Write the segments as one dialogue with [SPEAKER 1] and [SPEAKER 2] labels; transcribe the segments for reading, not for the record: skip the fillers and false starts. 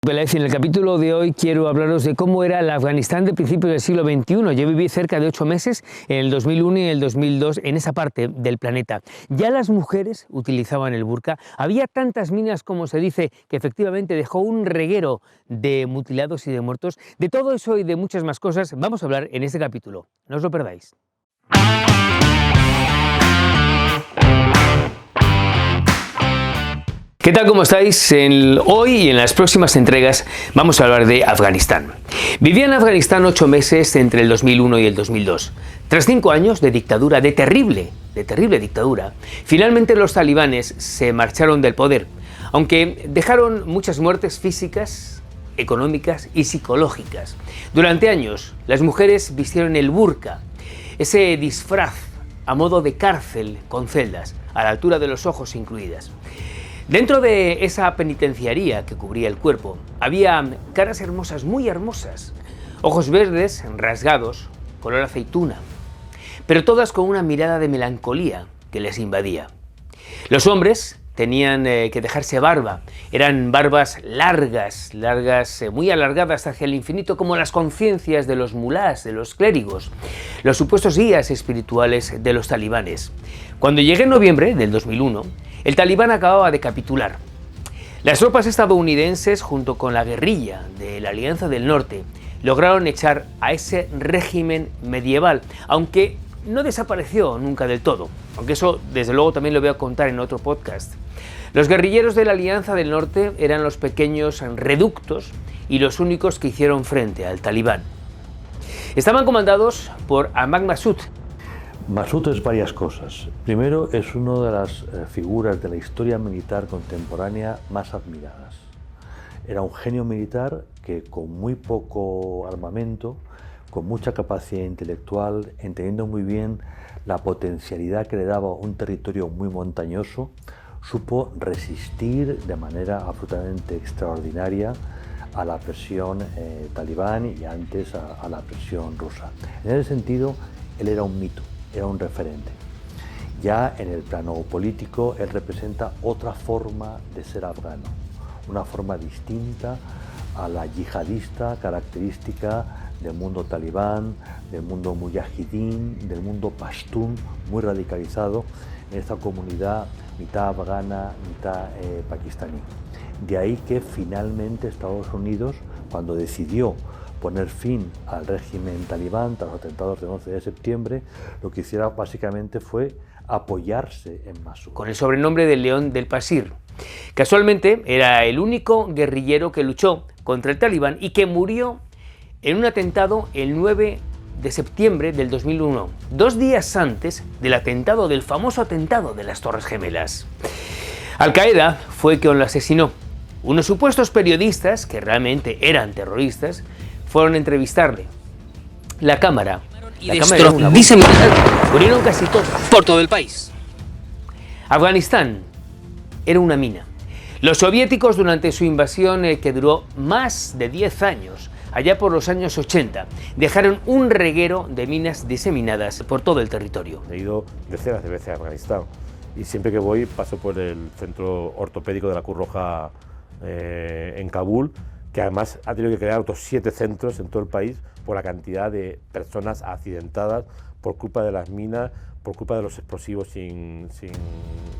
[SPEAKER 1] En el capítulo de hoy quiero hablaros de cómo era el Afganistán de principios del siglo XXI. Yo viví cerca de 8 meses en el 2001 y en el 2002 en esa parte del planeta. Ya las mujeres utilizaban el burka. Había tantas minas, como se dice, que efectivamente dejó un reguero de mutilados y de muertos. De todo eso y de muchas más cosas vamos a hablar en este capítulo. No os lo perdáis. ¿Qué tal? ¿Cómo estáis? Hoy y en las próximas entregas vamos a hablar de Afganistán. Viví en Afganistán 8 meses entre el 2001 y el 2002. Tras 5 años de dictadura, de terrible dictadura, finalmente los talibanes se marcharon del poder, aunque dejaron muchas muertes físicas, económicas y psicológicas. Durante años, las mujeres vistieron el burka, ese disfraz a modo de cárcel con celdas, a la altura de los ojos incluidas. Dentro de esa penitenciaría que cubría el cuerpo, había caras hermosas, muy hermosas, ojos verdes, rasgados, color aceituna, pero todas con una mirada de melancolía que les invadía. Los hombres tenían que dejarse barba, eran barbas largas, muy alargadas hacia el infinito, como las conciencias de los mulás, de los clérigos, los supuestos guías espirituales de los talibanes. Cuando llegué en noviembre del 2001, el talibán acababa de capitular. Las tropas estadounidenses, junto con la guerrilla de la Alianza del Norte, lograron echar a ese régimen medieval, aunque no desapareció nunca del todo, aunque eso desde luego también lo voy a contar en otro podcast. Los guerrilleros de la Alianza del Norte eran los pequeños reductos y los únicos que hicieron frente al talibán. Estaban comandados por Ahmad Massoud.
[SPEAKER 2] Massoud es varias cosas. Primero, es una de las figuras de la historia militar contemporánea más admiradas. Era un genio militar que con muy poco armamento, con mucha capacidad intelectual, entendiendo muy bien la potencialidad que le daba un territorio muy montañoso, supo resistir de manera absolutamente extraordinaria a la presión talibán y antes a la presión rusa. En ese sentido, él era un mito. Era un referente. Ya en el plano político, él representa otra forma de ser afgano, una forma distinta a la yihadista característica del mundo talibán, del mundo mujahidín, del mundo pashtún, muy radicalizado en esta comunidad mitad afgana, mitad pakistaní. De ahí que finalmente Estados Unidos, cuando decidió poner fin al régimen talibán tras los atentados del 11 de septiembre, lo que hiciera básicamente fue apoyarse en Massoud.
[SPEAKER 1] Con el sobrenombre de León del Pasir. Casualmente era el único guerrillero que luchó contra el talibán y que murió en un atentado el 9 de septiembre del 2001, 2 días antes del atentado, del famoso atentado de las Torres Gemelas. Al-Qaeda fue quien lo asesinó. Unos supuestos periodistas, que realmente eran terroristas, fueron a entrevistarle. La cámara murieron casi todos
[SPEAKER 3] por todo el país.
[SPEAKER 1] Afganistán era una mina. Los soviéticos, durante su invasión que duró más de 10 años, allá por los años 80, dejaron un reguero de minas diseminadas por todo el territorio.
[SPEAKER 4] He ido decenas de veces a Afganistán y siempre que voy paso por el centro ortopédico de la Cruz Roja en Kabul, que además ha tenido que crear otros 7 centros en todo el país por la cantidad de personas accidentadas por culpa de las minas, por culpa de los explosivos sin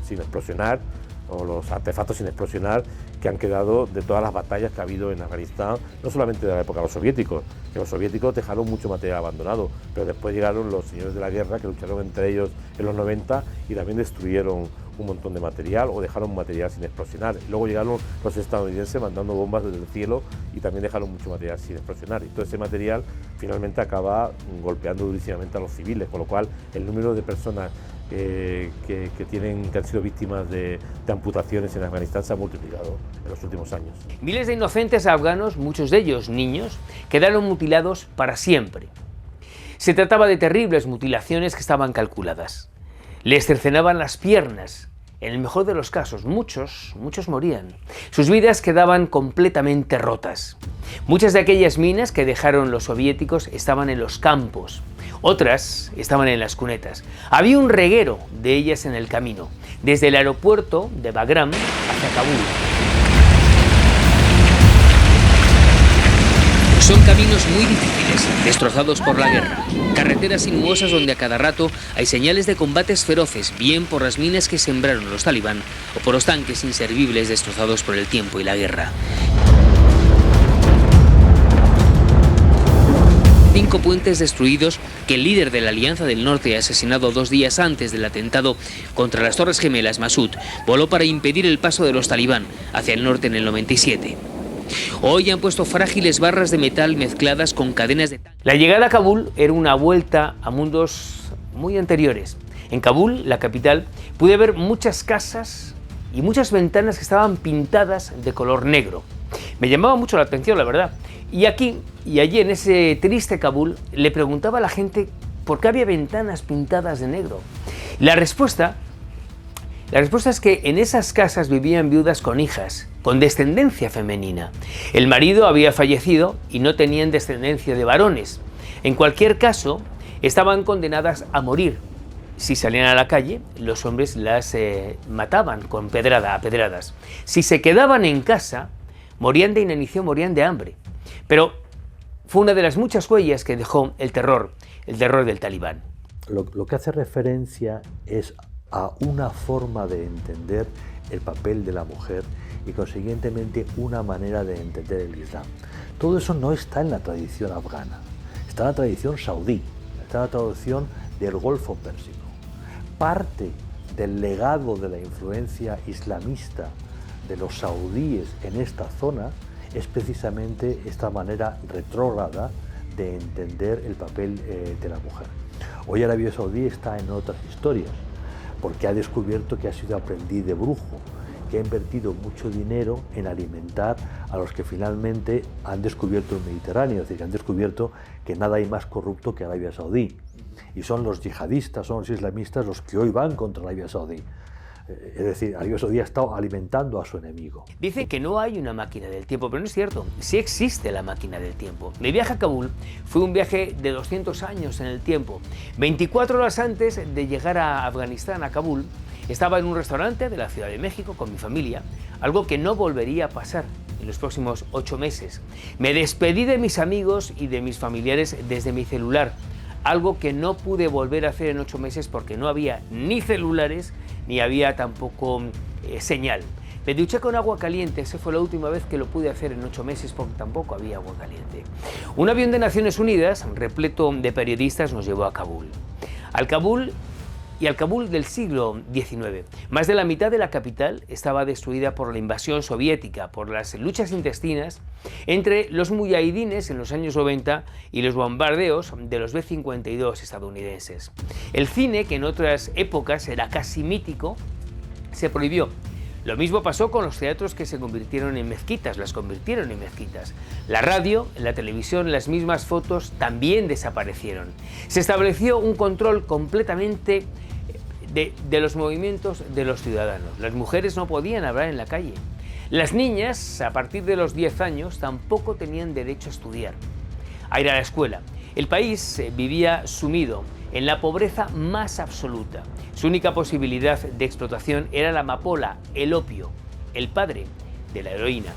[SPEAKER 4] explosionar o los artefactos sin explosionar que han quedado de todas las batallas que ha habido en Afganistán, no solamente de la época de los soviéticos, que los soviéticos dejaron mucho material abandonado, pero después llegaron los señores de la guerra que lucharon entre ellos en los 90 y también destruyeron un montón de material o dejaron material sin explosionar. Luego llegaron los estadounidenses mandando bombas desde el cielo y también dejaron mucho material sin explosionar. Y todo ese material finalmente acaba golpeando durísimamente a los civiles, con lo cual el número de personas que han sido víctimas de amputaciones en Afganistán se ha multiplicado en los últimos años.
[SPEAKER 1] Miles de inocentes afganos, muchos de ellos niños, quedaron mutilados para siempre. Se trataba de terribles mutilaciones que estaban calculadas. Les cercenaban las piernas. En el mejor de los casos, muchos morían. Sus vidas quedaban completamente rotas. Muchas de aquellas minas que dejaron los soviéticos estaban en los campos. Otras estaban en las cunetas. Había un reguero de ellas en el camino, desde el aeropuerto de Bagram hacia Kabul. caminos muy difíciles, destrozados por la guerra. Carreteras sinuosas donde a cada rato hay señales de combates feroces, bien por las minas que sembraron los talibán o por los tanques inservibles destrozados por el tiempo y la guerra. 5 puentes destruidos que el líder de la Alianza del Norte, asesinado 2 días antes del atentado contra las Torres Gemelas, Massoud, voló para impedir el paso de los talibán hacia el norte en el 97. Hoy han puesto frágiles barras de metal mezcladas con cadenas de... La llegada a Kabul era una vuelta a mundos muy anteriores. En Kabul, la capital, pude ver muchas casas y muchas ventanas que estaban pintadas de color negro. Me llamaba mucho la atención, la verdad. Y aquí y allí, en ese triste Kabul, le preguntaba a la gente por qué había ventanas pintadas de negro. La respuesta es que en esas casas vivían viudas con hijas, con descendencia femenina. El marido había fallecido y no tenían descendencia de varones. En cualquier caso, estaban condenadas a morir. Si salían a la calle, los hombres las mataban con a pedradas. Si se quedaban en casa, morían de inanición, morían de hambre. Pero fue una de las muchas huellas que dejó el terror del talibán.
[SPEAKER 2] Lo que hace referencia es a una forma de entender el papel de la mujer y consiguientemente una manera de entender el Islam. Todo eso no está en la tradición afgana, está en la tradición saudí, está en la tradición del Golfo Pérsico. Parte del legado de la influencia islamista de los saudíes en esta zona es precisamente esta manera retrógrada de entender el papel de la mujer. Hoy Arabia Saudí está en otras historias, porque ha descubierto que ha sido aprendiz de brujo, que ha invertido mucho dinero en alimentar a los que finalmente han descubierto el Mediterráneo, es decir, que han descubierto que nada hay más corrupto que Arabia Saudí. Y son los yihadistas, son los islamistas los que hoy van contra Arabia Saudí. Es decir, Arabia Saudí ha estado alimentando a su enemigo.
[SPEAKER 1] Dicen que no hay una máquina del tiempo, pero no es cierto. Sí existe la máquina del tiempo. Mi viaje a Kabul fue un viaje de 200 años en el tiempo. 24 horas antes de llegar a Afganistán, a Kabul, estaba en un restaurante de la Ciudad de México con mi familia, algo que no volvería a pasar en los próximos 8 meses. Me despedí de mis amigos y de mis familiares desde mi celular, algo que no pude volver a hacer en 8 meses porque no había ni celulares ni había tampoco señal. Me duché con agua caliente, esa fue la última vez que lo pude hacer en 8 meses porque tampoco había agua caliente. Un avión de Naciones Unidas, repleto de periodistas, nos llevó a Kabul. Al Kabul del siglo XIX. Más de la mitad de la capital estaba destruida por la invasión soviética, por las luchas intestinas entre los mujahidines en los años 90 y los bombardeos de los B-52 estadounidenses. El cine, que en otras épocas era casi mítico, se prohibió. Lo mismo pasó con los teatros que se convirtieron en mezquitas, las convirtieron en mezquitas. La radio, la televisión, las mismas fotos también desaparecieron. Se estableció un control completamente de los movimientos de los ciudadanos. Las mujeres no podían hablar en la calle. Las niñas, a partir de los 10 años, tampoco tenían derecho a estudiar, a ir a la escuela. El país vivía sumido en la pobreza más absoluta. Su única posibilidad de explotación era la amapola, el opio, el padre de la heroína.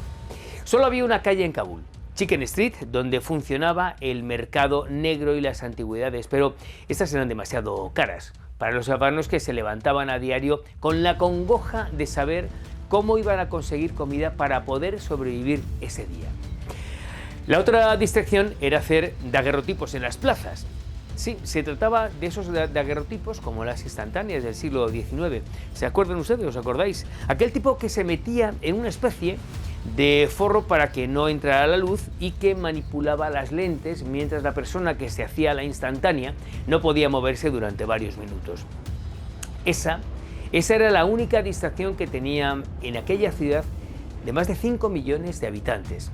[SPEAKER 1] Solo había una calle en Kabul, Chicken Street, donde funcionaba el mercado negro y las antigüedades, pero estas eran demasiado caras para los afganos, que se levantaban a diario con la congoja de saber cómo iban a conseguir comida para poder sobrevivir ese día. La otra distracción era hacer daguerrotipos en las plazas. Sí, se trataba de esos daguerrotipos como las instantáneas del siglo XIX. ¿Se acuerdan ustedes? ¿Os acordáis? Aquel tipo que se metía en una especie de forro para que no entrara la luz y que manipulaba las lentes mientras la persona que se hacía la instantánea no podía moverse durante varios minutos. Esa era la única distracción que tenía en aquella ciudad de más de 5 millones de habitantes.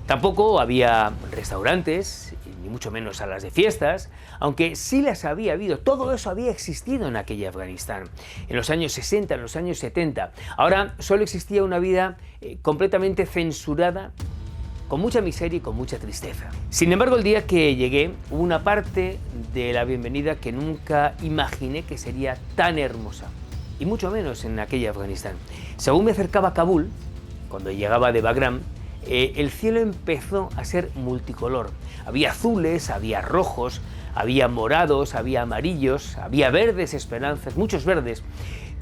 [SPEAKER 1] Tampoco había restaurantes, ni mucho menos salas de fiestas, aunque sí las había habido. Todo eso había existido en aquella Afganistán, en los años 60, en los años 70. Ahora solo existía una vida completamente censurada, con mucha miseria y con mucha tristeza. Sin embargo, el día que llegué, hubo una parte de la bienvenida que nunca imaginé que sería tan hermosa, y mucho menos en aquella Afganistán. Según me acercaba a Kabul, cuando llegaba de Bagram, el cielo empezó a ser multicolor. Había azules, había rojos, había morados, había amarillos, había verdes esperanzas, muchos verdes.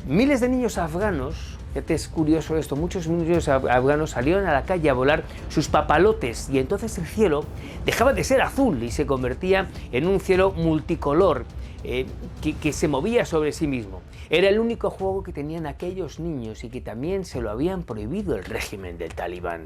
[SPEAKER 1] Miles de niños afganos, fíjate, es curioso esto, muchos niños afganos salieron a la calle a volar sus papalotes y entonces el cielo dejaba de ser azul y se convertía en un cielo multicolor que se movía sobre sí mismo. Era el único juego que tenían aquellos niños y que también se lo habían prohibido el régimen del Talibán.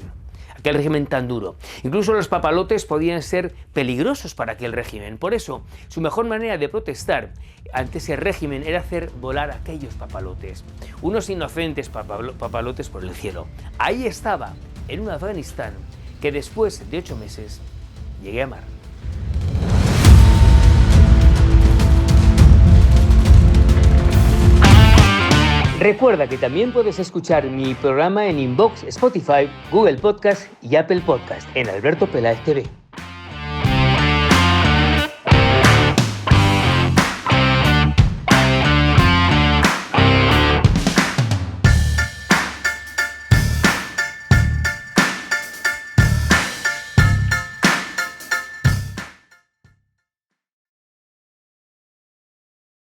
[SPEAKER 1] Aquel régimen tan duro. Incluso los papalotes podían ser peligrosos para aquel régimen. Por eso, su mejor manera de protestar ante ese régimen era hacer volar aquellos papalotes. Unos inocentes papalotes por el cielo. Ahí estaba, en un Afganistán que después de 8 meses llegué a amar. Recuerda que también puedes escuchar mi programa en Inbox, Spotify, Google Podcast y Apple Podcast en Alberto Peláez TV.